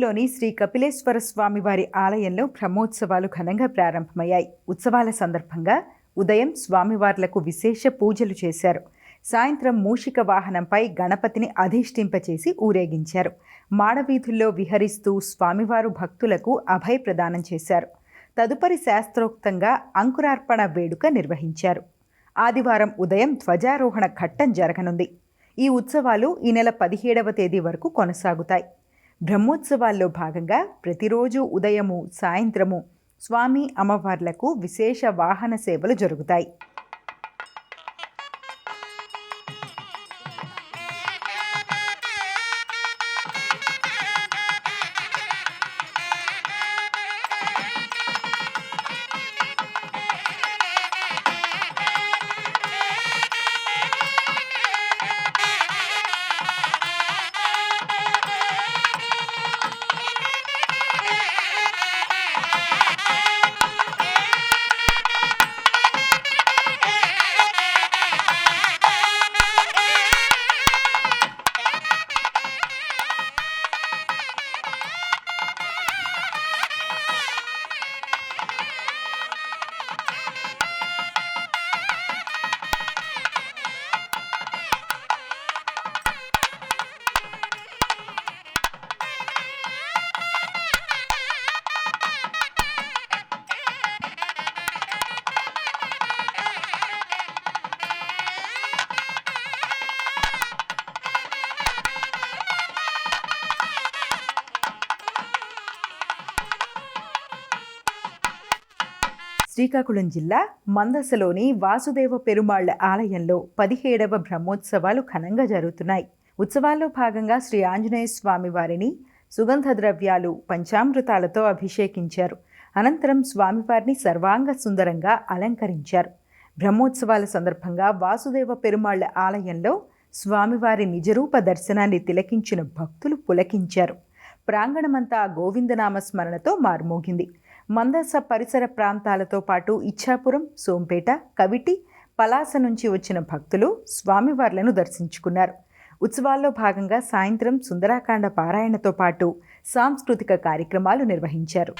తిరుపతిలోని శ్రీ కపిలేశ్వర స్వామి వారి ఆలయంలో బ్రహ్మోత్సవాలు ఘనంగా ప్రారంభమయ్యాయి. ఉత్సవాల సందర్భంగా ఉదయం స్వామివార్లకు విశేష పూజలు చేశారు. సాయంత్రం మూషిక వాహనంపై గణపతిని అధిష్ఠింపచేసి ఊరేగించారు. మాడవీధుల్లో విహరిస్తూ స్వామివారు భక్తులకు అభయ ప్రదానం చేశారు. తదుపరి శాస్త్రోక్తంగా అంకురార్పణ వేడుక నిర్వహించారు. ఆదివారం ఉదయం ధ్వజారోహణ ఘట్టం జరగనుంది. ఈ ఉత్సవాలు ఈ నెల 17వ తేదీ వరకు కొనసాగుతాయి. బ్రహ్మోత్సవాల్లో భాగంగా ప్రతిరోజు ఉదయము సాయంత్రము స్వామి అమ్మవార్లకు విశేష వాహన సేవలు జరుగుతాయి. శ్రీకాకుళం జిల్లా మందసలోని వాసుదేవ పెరుమాళ్ల ఆలయంలో 17వ బ్రహ్మోత్సవాలు ఘనంగా జరుగుతున్నాయి. ఉత్సవాల్లో భాగంగా శ్రీ ఆంజనేయ స్వామి వారిని సుగంధ ద్రవ్యాలు పంచామృతాలతో అభిషేకించారు. అనంతరం స్వామివారిని సర్వాంగ సుందరంగా అలంకరించారు. బ్రహ్మోత్సవాల సందర్భంగా వాసుదేవ పెరుమాళ్ల ఆలయంలో స్వామివారి నిజరూప దర్శనాన్ని తిలకించిన భక్తులు పులకించారు. ప్రాంగణమంతా గోవిందనామ స్మరణతో మార్మోగింది. మందస పరిసర ప్రాంతాలతో పాటు ఇచ్ఛాపురం, సోంపేట, కవిటి, పలాస నుంచి వచ్చిన భక్తులు స్వామివార్లను దర్శించుకున్నారు. ఉత్సవాల్లో భాగంగా సాయంత్రం సుందరాకాండ పారాయణతో పాటు సాంస్కృతిక కార్యక్రమాలు నిర్వహించారు.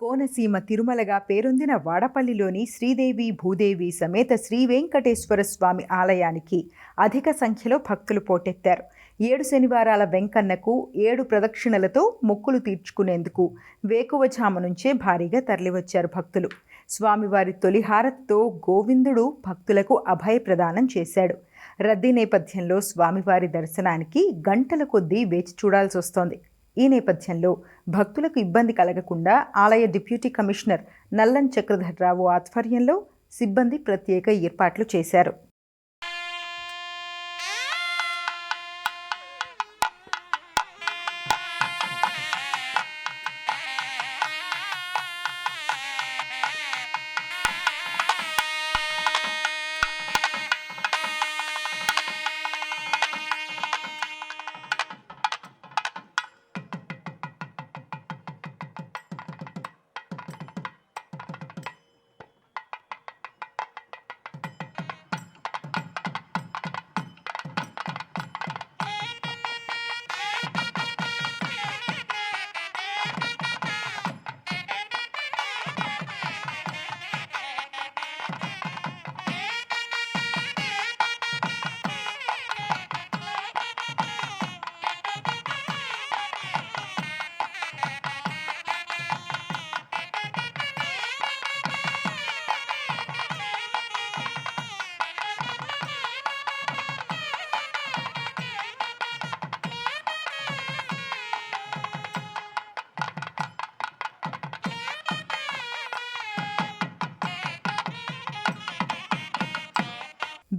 కోనసీమ తిరుమలగా పేరొందిన వాడపల్లిలోని శ్రీదేవి భూదేవి సమేత శ్రీ వెంకటేశ్వర స్వామి ఆలయానికి అధిక సంఖ్యలో భక్తులు పోటెత్తారు. 7 శనివారాల వెంకన్నకు 7 ప్రదక్షిణలతో మొక్కులు తీర్చుకునేందుకు వేకువజాము నుంచే భారీగా తరలివచ్చారు భక్తులు. స్వామివారి తొలి హారతితో గోవిందుడు భక్తులకు అభయ ప్రదానం చేశాడు. రద్దీ నేపథ్యంలో స్వామివారి దర్శనానికి గంటల కొద్దీ వేచి చూడాల్సి వస్తోంది. ఈ నేపథ్యంలో భక్తులకు ఇబ్బంది కలగకుండా ఆలయ డిప్యూటీ కమిషనర్ నల్లం చక్రధర్రావు ఆధ్వర్యంలో సిబ్బంది ప్రత్యేక ఏర్పాట్లు చేశారు.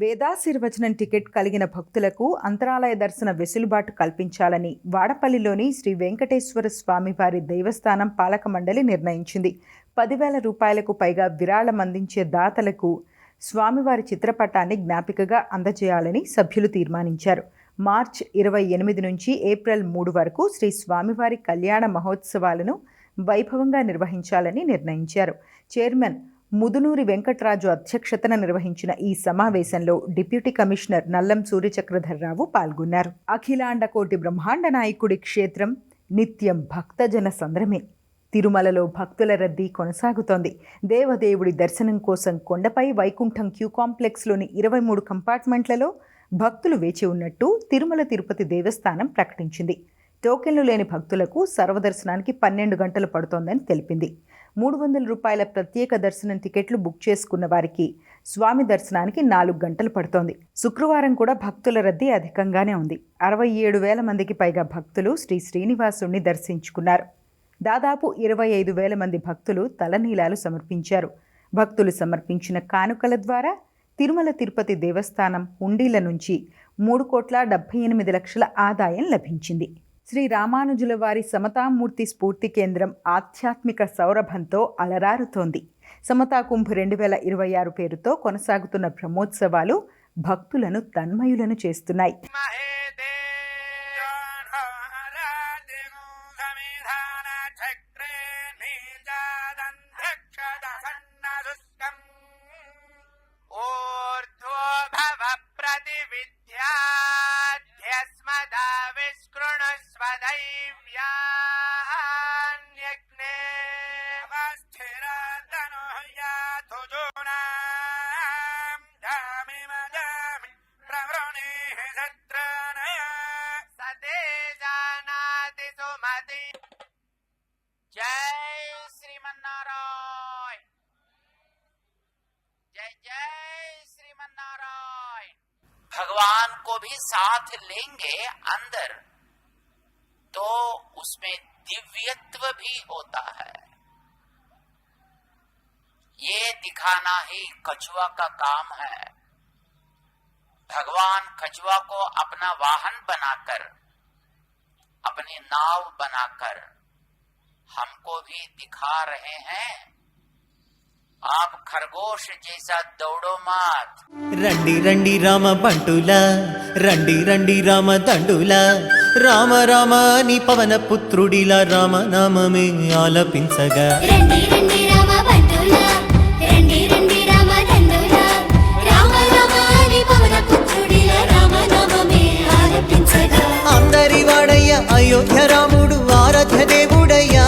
వేదాశీర్వచనం టికెట్ కలిగిన భక్తులకు అంతరాలయ దర్శన వెసులుబాటు కల్పించాలని వాడపల్లిలోని శ్రీ వెంకటేశ్వర స్వామివారి దేవస్థానం పాలక మండలి నిర్ణయించింది. 10,000 రూపాయలకు పైగా విరాళం అందించే దాతలకు స్వామివారి చిత్రపటాన్ని జ్ఞాపికగా అందజేయాలని సభ్యులు తీర్మానించారు. మార్చి 28 నుంచి ఏప్రిల్ 3 వరకు శ్రీ స్వామివారి కళ్యాణ మహోత్సవాలను వైభవంగా నిర్వహించాలని నిర్ణయించారు. చైర్మన్ ముదునూరి వెంకటరాజు అధ్యక్షతన నిర్వహించిన ఈ సమావేశంలో డిప్యూటీ కమిషనర్ నల్లం సూర్యచక్రధర్రావు పాల్గొన్నారు. అఖిలాండ కోటి బ్రహ్మాండ నాయకుడి క్షేత్రం నిత్యం భక్తజన సంద్రమే. తిరుమలలో భక్తుల రద్దీ కొనసాగుతోంది. దేవదేవుడి దర్శనం కోసం కొండపై వైకుంఠం క్యూ కాంప్లెక్స్లోని 23 కంపార్ట్మెంట్లలో భక్తులు వేచి ఉన్నట్టు తిరుమల తిరుపతి దేవస్థానం ప్రకటించింది. టోకెన్లు లేని భక్తులకు సర్వదర్శనానికి 12 గంటలు పడుతోందని తెలిపింది. 300 రూపాయల ప్రత్యేక దర్శనం టికెట్లు బుక్ చేసుకున్న వారికి స్వామి దర్శనానికి 4 గంటలు పడుతోంది. శుక్రవారం కూడా భక్తుల రద్దీ అధికంగానే ఉంది. 67,000 మందికి పైగా భక్తులు శ్రీ శ్రీనివాసుని దర్శించుకున్నారు. దాదాపు 25,000 మంది భక్తులు తలనీలాలు సమర్పించారు. భక్తులు సమర్పించిన కానుకల ద్వారా తిరుమల తిరుపతి దేవస్థానం హుండీల నుంచి 3,78,00,000 ఆదాయం లభించింది. శ్రీ రామానుజుల వారి సమతామూర్తి స్ఫూర్తి కేంద్రం ఆధ్యాత్మిక సౌరభంతో అలరారుతోంది. సమతా కుంభ్ 2026 పేరుతో కొనసాగుతున్న బ్రహ్మోత్సవాలు భక్తులను తన్మయులను చేస్తున్నాయి. भगवान को भी साथ लेंगे अंदर तो उसमें दिव्यत्व भी होता है. ये दिखाना ही कछुआ का काम है. भगवान कछुआ को अपना वाहन बनाकर, अपनी नाव बनाकर हमको भी दिखा रहे हैं. आप खरगोश जैसा दौड़ो मत. రండి రండి రామ బంటులా, రండి రండి రామ దండులా, రామ రామ నీ పవన పుత్రుడిలా రామనామమే ఆలపించగా. రండి రండి రామ బంటులా, రండి రండి రామ దండులా, రామ రామ నీ పవన పుత్రుడిలా రామనామమే ఆలపించగా. అందరి వాడయ్య అయోధ్య రాముడు ఆరాధ్య దేవుడయ్యా,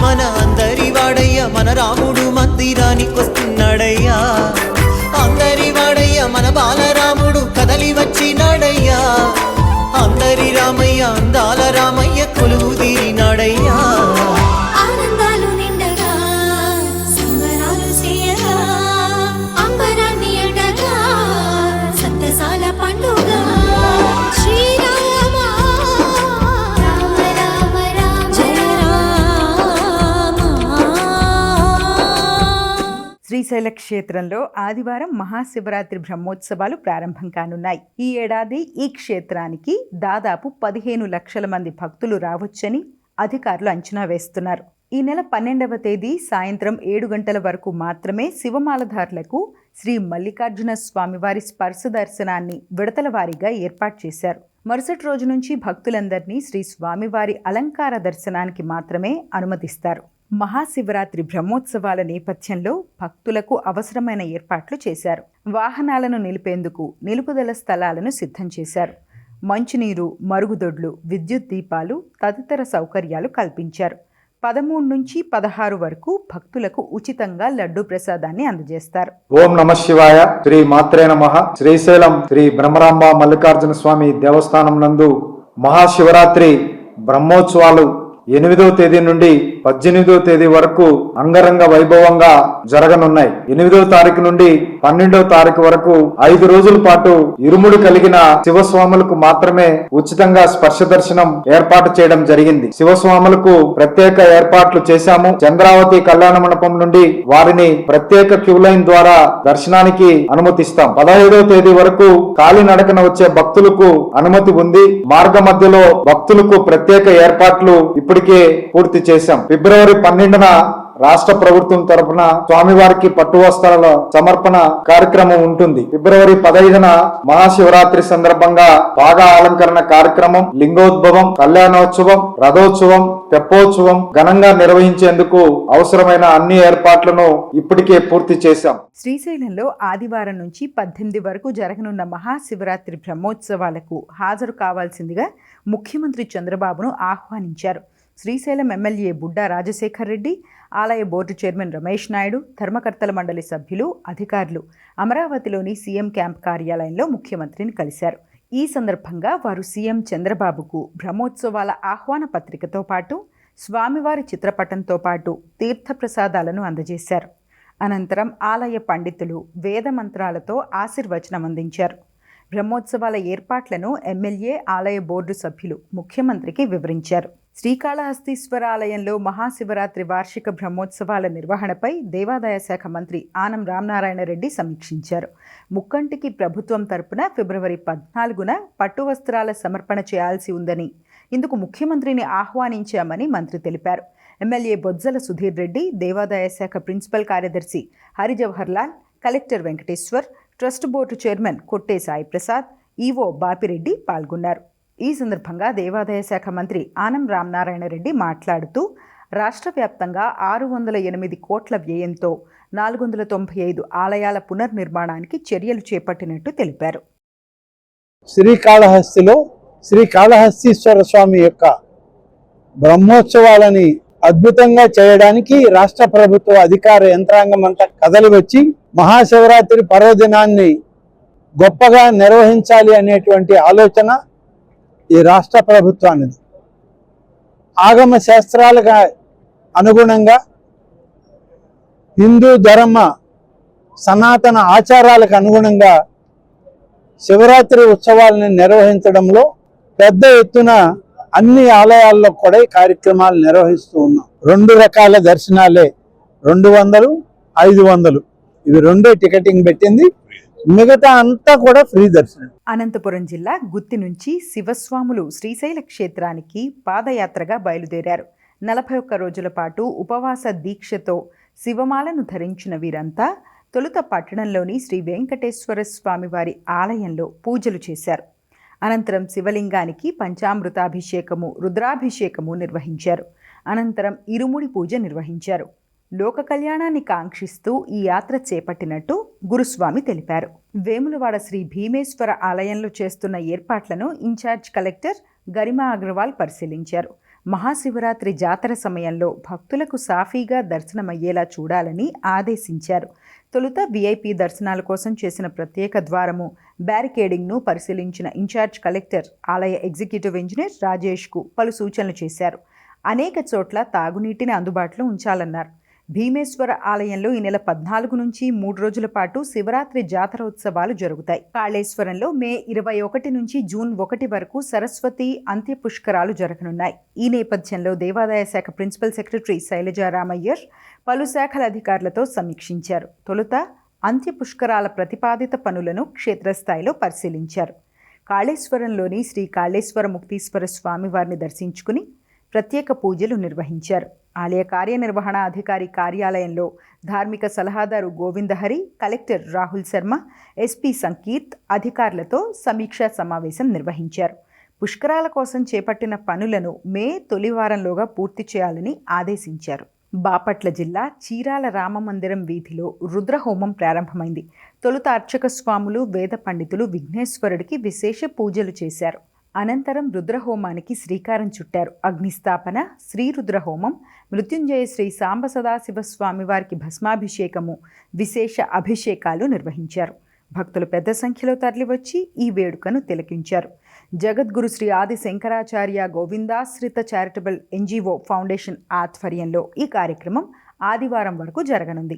మన అందరి వాడయ్య మన రాముడు మందిరానికి వస్తున్నాడయ్యా. అందరి వాడయ్య మన బాలరాముడు కదలి వచ్చినాడయ్యా. అందరి రామయ్య అందాల రామయ్య కొలువు తీరినాడయ్యా. ఆనందాలు నిండగా సంబరాలు చేయగా, అంబరాన్ని అండగా సంతసాల పండుగ. శ్రీరామ రామ రామ రామ జయ రామ. శ్రీశైల క్షేత్రంలో ఆదివారం మహాశివరాత్రి బ్రహ్మోత్సవాలు ప్రారంభం కానున్నాయి. ఈ ఏడాది ఈ క్షేత్రానికి దాదాపు 15 లక్షల మంది భక్తులు రావచ్చని అధికారులు అంచనా వేస్తున్నారు. ఈ నెల 12వ తేదీ సాయంత్రం 7 గంటల వరకు మాత్రమే శివమాలధారులకు శ్రీ మల్లికార్జున స్వామివారి స్పర్శ దర్శనాన్ని విడతల వారీగా ఏర్పాటు చేశారు. మరుసటి రోజు నుంచి భక్తులందరినీ శ్రీ స్వామివారి అలంకార దర్శనానికి మాత్రమే అనుమతిస్తారు. మహాశివరాత్రి బ్రహ్మోత్సవాల నేపథ్యంలో భక్తులకు అవసరమైన ఏర్పాట్లు చేశారు. వాహనాలను నిలిపేందుకు నిలుపుదల స్థలాలను సిద్ధం చేశారు. మంచినీరు, మరుగుదొడ్లు, విద్యుత్ దీపాలు తదితర సౌకర్యాలు కల్పించారు. 13 నుంచి 16 వరకు భక్తులకు ఉచితంగా లడ్డూ ప్రసాదాన్ని అందజేస్తారు. ఓం నమః శివాయ. శ్రీ మాత్రే నమః. శ్రీశైలం శ్రీ బ్రహ్మరాంబ మల్లికార్జున స్వామి దేవస్థానం నందు మహాశివరాత్రి బ్రహ్మోత్సవాలు 8వ తేదీ నుండి 18వ తేదీ వరకు అంగరంగ వైభవంగా జరగనున్నాయి. 8వ తారీఖు నుండి 12వ తారీఖు వరకు 5 రోజుల పాటు ఇరుముడి కలిగిన శివస్వాములకు మాత్రమే ఉచితంగా స్పర్శ దర్శనం ఏర్పాటు చేయడం జరిగింది. శివస్వాములకు ప్రత్యేక ఏర్పాట్లు చేశాము. చంద్రావతి కళ్యాణ మండపం నుండి వారిని ప్రత్యేక క్యూ లైన్ ద్వారా దర్శనానికి అనుమతిస్తాం. 15వ తేదీ వరకు కాలినడకన వచ్చే భక్తులకు అనుమతి ఉంది. మార్గ మధ్యలో భక్తులకు ప్రత్యేక ఏర్పాట్లు ఇప్పటికే పూర్తి చేశాం. ఫిబ్రవరి 12న రాష్ట్ర ప్రభుత్వం తరపున స్వామివారికి పట్టు వస్త్రాల సమర్పణ కార్యక్రమం ఉంటుంది. ఫిబ్రవరి 15న మహాశివరాత్రి సందర్భంగా బాగా అలంకరణ కార్యక్రమం, లింగోద్భవం, కళ్యాణోత్సవం, రథోత్సవం, తెప్పోత్సవం ఘనంగా నిర్వహించేందుకు అవసరమైన అన్ని ఏర్పాట్లను ఇప్పటికే పూర్తి చేశాం. శ్రీశైలంలో ఆదివారం నుంచి 18 వరకు జరగనున్న మహాశివరాత్రి బ్రహ్మోత్సవాలకు హాజరు కావాల్సిందిగా ముఖ్యమంత్రి చంద్రబాబును ఆహ్వానించారు. శ్రీశైలం ఎమ్మెల్యే బుడ్డా రాజశేఖర్ రెడ్డి, ఆలయ బోర్డు చైర్మన్ రమేష్ నాయుడు, ధర్మకర్తల మండలి సభ్యులు, అధికారులు అమరావతిలోని సీఎం క్యాంప్ కార్యాలయంలో ముఖ్యమంత్రిని కలిశారు. ఈ సందర్భంగా వారు సీఎం చంద్రబాబుకు బ్రహ్మోత్సవాల ఆహ్వాన పత్రికతో పాటు స్వామివారి చిత్రపటంతో పాటు తీర్థప్రసాదాలను అందజేశారు. అనంతరం ఆలయ పండితులు వేద మంత్రాలతో ఆశీర్వచనం అందించారు. బ్రహ్మోత్సవాల ఏర్పాట్లను ఎమ్మెల్యే, ఆలయ బోర్డు సభ్యులు ముఖ్యమంత్రికి వివరించారు. శ్రీకాళహస్తీశ్వర ఆలయంలో మహాశివరాత్రి వార్షిక బ్రహ్మోత్సవాల నిర్వహణపై దేవాదాయ శాఖ మంత్రి ఆనం రామనారాయణ రెడ్డి సమీక్షించారు. ముక్కంటికి ప్రభుత్వం తరపున ఫిబ్రవరి 14న పట్టు వస్త్రాల సమర్పణ చేయాల్సి ఉందని, ఇందుకు ముఖ్యమంత్రిని ఆహ్వానించామని మంత్రి తెలిపారు. ఎమ్మెల్యే బొజ్జల సుధీర్ రెడ్డి, దేవాదాయ శాఖ ప్రిన్సిపల్ కార్యదర్శి Hari Jawaharlal, collector Venkateshwar, trust board chairman కొట్టే సాయి ప్రసాద్, ఈవో బాపిరెడ్డి పాల్గొన్నారు. ఈ సందర్భంగా దేవాదాయ శాఖ మంత్రి ఆనం రామనారాయణ రెడ్డి మాట్లాడుతూ రాష్ట్ర వ్యాప్తంగా 608 కోట్ల వ్యయంతో 495 ఆలయాల పునర్నిర్మాణానికి చర్యలు చేపట్టినట్టు తెలిపారు. శ్రీకాళహస్తిలో శ్రీకాళహస్తీశ్వర స్వామి యొక్క బ్రహ్మోత్సవాలని అద్భుతంగా చేయడానికి రాష్ట్ర ప్రభుత్వ అధికార యంత్రాంగం అంతా కదలి వచ్చి మహాశివరాత్రి పర్వదినాన్ని గొప్పగా నిర్వహించాలి అనేటువంటి ఆలోచన ఈ రాష్ట్ర ప్రభుత్వానిది. ఆగమ శాస్త్రాలకు అనుగుణంగా హిందూ ధర్మ సనాతన ఆచారాలకు అనుగుణంగా శివరాత్రి ఉత్సవాలను నిర్వహించడంలో పెద్ద ఎత్తున అన్ని ఆలయాల్లో కూడా ఈ కార్యక్రమాలు నిర్వహిస్తూ ఉన్నాం. 2 రకాల దర్శనాలే, 200, 500 ఇవి రెండే టికెటింగ్ పెట్టింది. మిగతా అంతా కూడా ఫ్రీ దర్శనం. అనంతపురం జిల్లా గుత్తి నుంచి శివస్వాములు శ్రీశైల క్షేత్రానికి పాదయాత్రగా బయలుదేరారు. 41 రోజుల పాటు ఉపవాస దీక్షతో శివమాలను ధరించిన వీరంతా తొలుత పట్టణంలోని శ్రీ వెంకటేశ్వర స్వామివారి ఆలయంలో పూజలు చేశారు. అనంతరం శివలింగానికి పంచామృతాభిషేకము, రుద్రాభిషేకము నిర్వహించారు. అనంతరం ఇరుముడి పూజ నిర్వహించారు. లోక కళ్యాణాన్ని కాంక్షిస్తూ ఈ యాత్ర చేపట్టినట్టు గురుస్వామి తెలిపారు. వేములవాడ శ్రీ భీమేశ్వర ఆలయంలో చేస్తున్న ఏర్పాట్లను ఇన్ఛార్జ్ కలెక్టర్ గరిమా అగ్రవాల్ పరిశీలించారు. మహాశివరాత్రి జాతర సమయంలో భక్తులకు సాఫీగా దర్శనమయ్యేలా చూడాలని ఆదేశించారు. తొలుత వీఐపీ దర్శనాల కోసం చేసిన ప్రత్యేక ద్వారము, బ్యారికేడింగ్ను పరిశీలించిన ఇన్ఛార్జ్ కలెక్టర్ ఆలయ ఎగ్జిక్యూటివ్ ఇంజనీర్ రాజేష్కు పలు సూచనలు చేశారు. అనేక చోట్ల తాగునీటిని అందుబాటులో ఉంచాలన్నారు. భీమేశ్వర ఆలయంలో ఈ నెల 14 నుంచి 3 రోజుల పాటు శివరాత్రి జాతర ఉత్సవాలు జరుగుతాయి. కాళేశ్వరంలో మే 21 నుంచి జూన్ 1 వరకు సరస్వతి అంత్య పుష్కరాలు జరగనున్నాయి. ఈ నేపథ్యంలో దేవాదాయ శాఖ ప్రిన్సిపల్ సెక్రటరీ శైలజా రామయ్యర్ పలు శాఖల అధికారులతో సమీక్షించారు. తొలుత అంత్య పుష్కరాల ప్రతిపాదిత పనులను క్షేత్రస్థాయిలో పరిశీలించారు. కాళేశ్వరంలోని శ్రీ కాళేశ్వర ముక్తీశ్వర స్వామివారిని దర్శించుకుని ప్రత్యేక పూజలు నిర్వహించారు. ఆలయ కార్యనిర్వహణ అధికారి కార్యాలయంలో ధార్మిక సలహాదారు గోవిందహరి, కలెక్టర్ రాహుల్ శర్మ, ఎస్పీ సంకీర్త్ అధికారులతో సమీక్షా సమావేశం నిర్వహించారు. పుష్కరాల కోసం చేపట్టిన పనులను మే తొలి వారంలోగా పూర్తి చేయాలని ఆదేశించారు. బాపట్ల జిల్లా చీరాల రామమందిరం వీధిలో రుద్రహోమం ప్రారంభమైంది. తొలుత అర్చక స్వాములు, వేద పండితులు విఘ్నేశ్వరుడికి విశేష పూజలు చేశారు. అనంతరం రుద్రహోమానికి శ్రీకారం చుట్టారు. అగ్నిస్థాపన, శ్రీ రుద్రహోమం, మృత్యుంజయ శ్రీ సాంబ సదాశివ స్వామివారికి భస్మాభిషేకము, విశేష అభిషేకాలు నిర్వహించారు. భక్తులు పెద్ద సంఖ్యలో తరలివచ్చి ఈ వేడుకను తిలకించారు. జగద్గురు శ్రీ ఆది శంకరాచార్య గోవిందాశ్రిత చారిటబుల్ ఎన్జిఓ ఫౌండేషన్ ఆధ్వర్యంలో ఈ కార్యక్రమం ఆదివారం వరకు జరగనుంది.